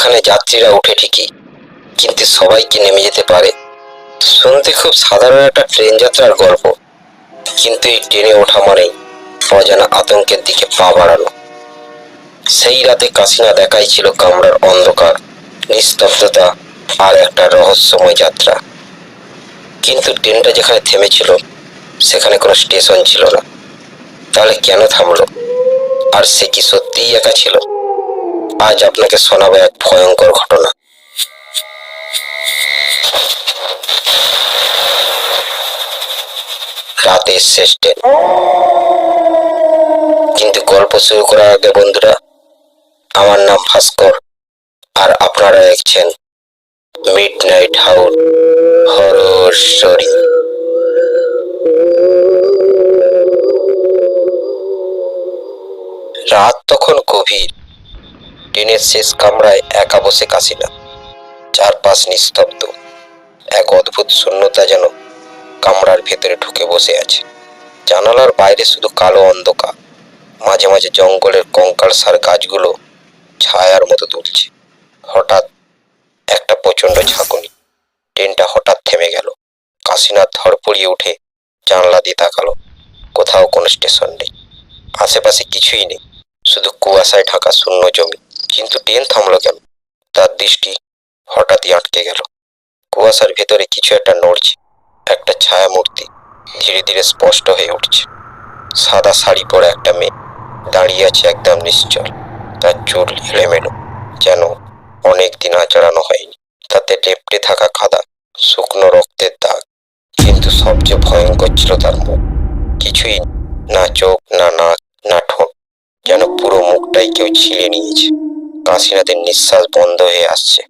যেখানে যাত্রীরা ওঠে ঠিকই, কিন্তু সবাই কি নেমে যেতে পারে? শুনতে খুব সাধারণ একটা ট্রেন যাত্রার গল্প, কিন্তু এই ট্রেনে ওঠা মানেই অজানা আতঙ্কের দিকে পা বাড়ানো। সেই রাতে কাশীনাথ একাই ছিল কামরার অন্ধকার, নিস্তব্ধতা আর একটা রহস্যময় যাত্রা। কিন্তু ট্রেনটা যেখানে থেমেছিল সেখানে কোনো স্টেশন ছিল না। তাহলে কেন থামলো? আর সে কি সত্যিই একা ছিল? আজ আপনাকে শোনাবো এক ভয়ঙ্কর ঘটনা। রাতের শেষ ট্রেন। কিন্তু গল্প শুরু করার আগে বন্ধুরা, আমার নাম ভাস্কর, আর আপনারা দেখছেন মিডনাইট হাউল হরর স্টোরি। রাত তখন গভীর। ট্রেনের শেষ কামরায় একা বসে কাশীনাথ। চারপাশ নিস্তব্ধ, এক অদ্ভুত শূন্যতা যেন কামরার ভেতরে ঢুকে বসে আছে। জানালার বাইরে শুধু কালো অন্ধকার, মাঝে মাঝে জঙ্গলের কঙ্কালসার গাছগুলো ছায়ার মতো দুলছে। হঠাৎ একটা প্রচন্ড ঝাঁকুনি। ট্রেনটা হঠাৎ থেমে গেল। কাশীনাথ ধড়পড়িয়ে উঠে জানলা দিয়ে তাকালো। কোথাও কোনো স্টেশন নেই, আশেপাশে কিছুই নেই, শুধু কুয়াশায় ঢাকা শূন্য জমি। কিন্তু ট্রেন থামলো কেন? তার দৃষ্টি হঠাৎই আটকে গেল। কুয়াশার ভেতরে কিছু একটা নড়ছে, একটা ছায়া মূর্তি ধীরে ধীরে স্পষ্ট হয়ে উঠছে। সাদা শাড়ি পরা একটা মেয়ে দাঁড়িয়ে আছে একদম নিশ্চল। তার চুল এলোমেলো, যেন অনেকদিন আঁচড়ানো হয়নি। তাতে লেপ্টে থাকা কাদা, শুকনো রক্তের দাগ। কিন্তু সবচেয়ে ভয়ঙ্কর ছিল তার মুখ। কিছুই, না চোখ, না নাক, না ঠোঁট, যেন পুরো মুখটাই কেউ ছিলে নিয়েছে। কাশীনাথের নিঃশ্বাস বন্ধ হয়ে আসছে।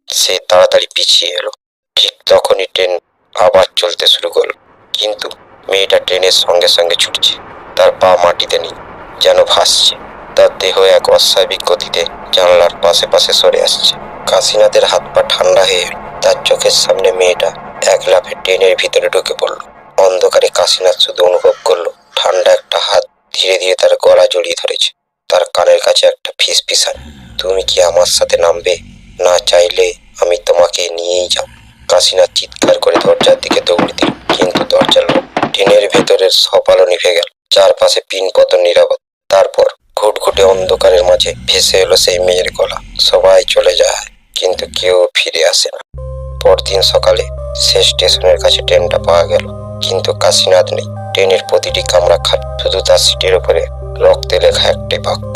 সে তাড়াতাড়ি পিছিয়ে এলো। ঠিক তখনই ট্রেন আবার চলতে শুরু করলো। কিন্তু মেয়েটা ট্রেনের সঙ্গে সঙ্গে ছুটছে। তার পা মাটিতে নেই, যেন ভাসছে। তার দেহ এক অস্বাভাবিক গতিতে জানলার পাশে পাশে সরে আসছে। কাশীনাথের হাত পা ঠান্ডা হয়ে এলো। তার চোখের সামনে মেয়েটা এক লাফে ট্রেনের ভিতরে ঢুকে পড়লো। অন্ধকারে কাশীনাথ শুধু অনুভব করলো ঠান্ডা একটা হাত ধীরে ধীরে তার গলা জড়িয়ে ধরেছে। তার কানের কাছে একটা ফিসফিসানি, তুমি কি আমার সাথে নামবে? না চাইলে আমি তোমাকে নিয়েই যাব। কাশীনাথ চিৎকার করে দরজার দিকে দৌড়ে দিল, কিন্তু দরজা লোক। ট্রেনের ভেতরের সব আলো নিভে গেল। চারপাশে পিনপতন নীরবতা। তারপর ঘুটঘুটে অন্ধকারের মাঝে ভেসে এলো সেই মেয়ের গলা। সবাই চলে যায়, কিন্তু কেউ ফিরে আসে না। পরদিন সকালে শেষ স্টেশনের কাছে ট্রেনটা পাওয়া গেল, কিন্তু কাশীনাথ নেই। ট্রেনের প্রতিটি কামরা খালি, শুধু তার সিটের উপরে রক্তে লেখা একটি বাক্য,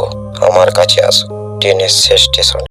আমার কাছে আসো। ট্রেনের শেষ স্টেশন।